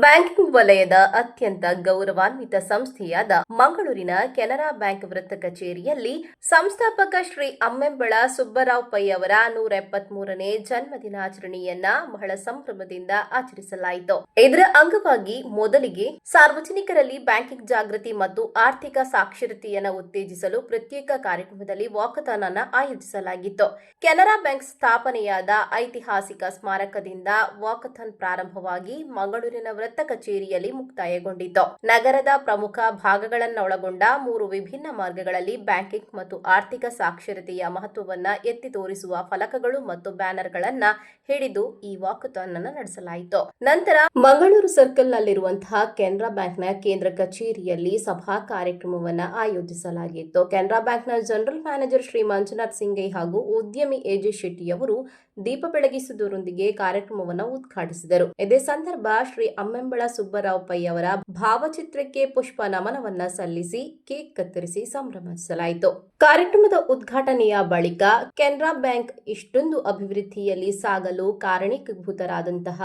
Banking ವಲಯದ ಅತ್ಯಂತ ಗೌರವಾನ್ವಿತ ಸಂಸ್ಥೆಯಾದ ಮಂಗಳೂರಿನ ಕೆನರಾ ಬ್ಯಾಂಕ್ ವೃತ್ತ ಕಚೇರಿಯಲ್ಲಿ ಸಂಸ್ಥಾಪಕ ಶ್ರೀ ಅಮ್ಮೆಂಬಳ ಸುಬ್ಬರಾವ್ ಪೈ ಅವರ 173ನೇ ಜನ್ಮದಿನಾಚರಣೆಯನ್ನ ಬಹಳ ಸಂಭ್ರಮದಿಂದ ಆಚರಿಸಲಾಯಿತು. ಇದರ ಅಂಗವಾಗಿ ಮೊದಲಿಗೆ ಸಾರ್ವಜನಿಕರಲ್ಲಿ ಬ್ಯಾಂಕಿಂಗ್ ಜಾಗೃತಿ ಮತ್ತು ಆರ್ಥಿಕ ಸಾಕ್ಷರತೆಯನ್ನು ಉತ್ತೇಜಿಸಲು ಪ್ರತ್ಯೇಕ ಕಾರ್ಯಕ್ರಮದಲ್ಲಿ ವಾಕಥಾನ್ ಅನ್ನು ಆಯೋಜಿಸಲಾಗಿತ್ತು. ಕೆನರಾ ಬ್ಯಾಂಕ್ ಸ್ಥಾಪನೆಯಾದ ಐತಿಹಾಸಿಕ ಸ್ಮಾರಕದಿಂದ ವಾಕಥಾನ್ ಪ್ರಾರಂಭವಾಗಿ ಮಂಗಳೂರಿನ ವೃತ್ತ ಕಚೇರಿಯಲ್ಲಿ ಮುಕ್ತಾಯಗೊಂಡಿತು. ನಗರದ ಪ್ರಮುಖ ಭಾಗಗಳನ್ನೊಳಗೊಂಡ 3 ವಿಭಿನ್ನ ಮಾರ್ಗಗಳಲ್ಲಿ ಬ್ಯಾಂಕಿಂಗ್ ಮತ್ತು ಆರ್ಥಿಕ ಸಾಕ್ಷರತೆಯ ಮಹತ್ವವನ್ನ ಎತ್ತಿ ತೋರಿಸುವ ಫಲಕಗಳು ಮತ್ತು ಬ್ಯಾನರ್ಗಳನ್ನ ಹಿಡಿದು ಈ ವಾಕಥಾನ್ ಅನ್ನು ನಡೆಸಲಾಯಿತು. ನಂತರ ಮಂಗಳೂರು ಸರ್ಕಲ್ನಲ್ಲಿರುವಂತಹ ಕೆನರಾ ಬ್ಯಾಂಕ್ನ ಕೇಂದ್ರ ಕಚೇರಿಯಲ್ಲಿ ಸಭಾ ಕಾರ್ಯಕ್ರಮವನ್ನು ಆಯೋಜಿಸಲಾಗಿತ್ತು. ಕೆನರಾ ಬ್ಯಾಂಕ್ನ ಜನರಲ್ ಮ್ಯಾನೇಜರ್ ಶ್ರೀ ಮಂಜುನಾಥ್ ಸಿಂಗೈ ಹಾಗೂ ಉದ್ಯಮಿ ಎಜೆ ಶೆಟ್ಟಿ ಅವರು ದೀಪ ಬೆಳಗಿಸುವುದರೊಂದಿಗೆ ಕಾರ್ಯಕ್ರಮವನ್ನು ಉದ್ಘಾಟಿಸಿದರು. ಇದೇ ಸಂದರ್ಭ ಶ್ರೀ ಅಮ್ಮೆಂಬಳ ಸುಬ್ಬರಾವ್ ಪೈ ಅವರ ಭಾವಚಿತ್ರಕ್ಕೆ ಪುಷ್ಪ ನಮನವನ್ನ ಸಲ್ಲಿಸಿ ಕೇಕ್ ಕತ್ತರಿಸಿ ಸಂಭ್ರಮಿಸಲಾಯಿತು. ಕಾರ್ಯಕ್ರಮದ ಉದ್ಘಾಟನೆಯ ಬಳಿಕ ಕೆನರಾ ಬ್ಯಾಂಕ್ ಇಷ್ಟೊಂದು ಅಭಿವೃದ್ಧಿಯಲ್ಲಿ ಸಾಗಲು ಕಾರಣೀಭೂತರಾದಂತಹ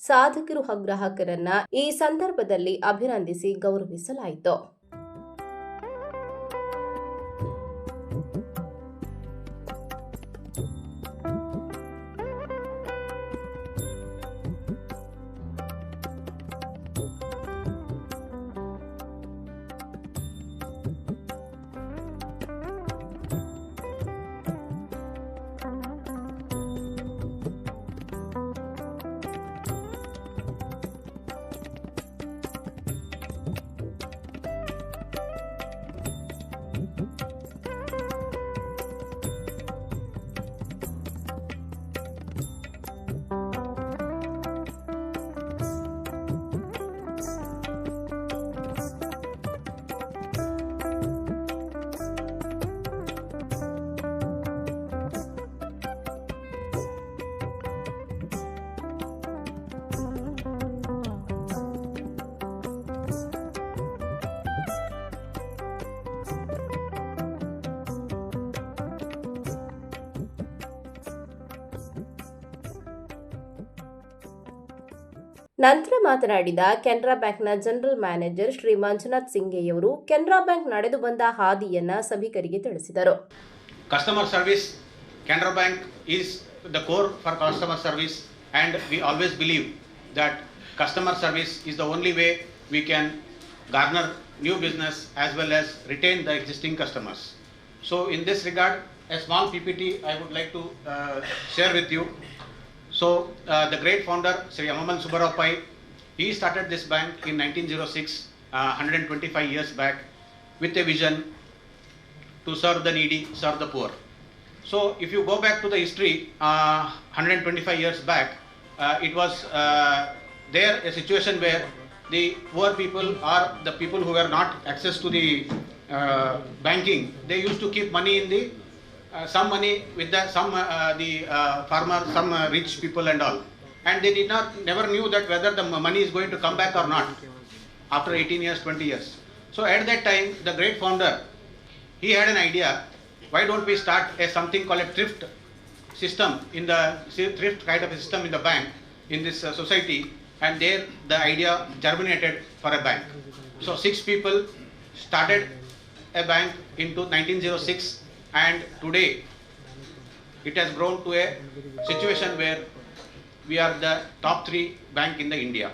ಸಾಧಕರು ಹಾಗೂ ಗ್ರಾಹಕರನ್ನ ಈ ಸಂದರ್ಭದಲ್ಲಿ ಅಭಿನಂದಿಸಿ ಗೌರವಿಸಲಾಯಿತು. ನಂತರ ಮಾತನಾಡಿದ ಕೆನರಾ ಬ್ಯಾಂಕ್ನ ಜನರಲ್ ಮ್ಯಾನೇಜರ್ ಶ್ರೀ ಮಂಜುನಾಥ್ ಸಿಂಗಯ್ಯವರು ಕೆನರಾ ಬ್ಯಾಂಕ್ ನಡೆದು ಬಂದ ಹಾದಿಯನ್ನ ಸಭಿಕರಿಗೆ ತಿಳಿಸಿದರು. Customer service, Canara bank is the core for customer service, and we always believe that customer service is the only way we can garner new business as well as retain the existing customers. So in this regard, a small PPT I would like to share with you. So the great founder Sri Ammembal Subbarao Pai, he started this bank in 1906, 125 years back, with a vision to serve the needy, serve the poor. So if you go back to the history, 125 years back, it was there a situation where the poor people or the people who were not access to the banking, they used to keep money in the some money with the farmer, some rich people and all, and they never knew that whether the money is going to come back or not after 18 years, 20 years. So at that time, the great founder, he had an idea, why don't we start something called a thrift system, in the thrift kind of a system in the bank, in this society, and there the idea germinated for a bank. So 6 people started a bank into 1906, and today it has grown to a situation where we are the top 3 bank in the India.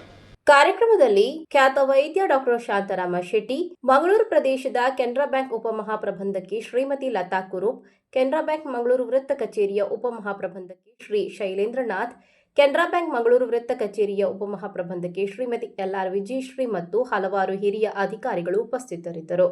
ಕಾರ್ಯಕ್ರಮದಲ್ಲಿ ಖ್ಯಾತ ವೈದ್ಯ doctor Shantaram Shetty, Mangaluru ಪ್ರದೇಶದ Canara bank ಉಪಮಹಾಪ್ರಬಂಧಕಿ Shrimati Lata ಕುರುಪ್, Canara bank Mangaluru ವೃತ್ತ ಕಚೇರಿಯ ಉಪಮಹಾಪ್ರಬಂಧಕಿ Shri ಶೈಲೇಂದ್ರನಾಥ್, Canara bank Mangaluru ವೃತ್ತ ಕಚೇರಿಯ ಉಪಮಹಾಪ್ರಬಂಧಕಿ Shrimati LR Vijayashree ಮತ್ತು ಹಲವಾರು ಹಿರಿಯ ಅಧಿಕಾರಿಗಳು ಉಪಸ್ಥಿತರಿದ್ದರು.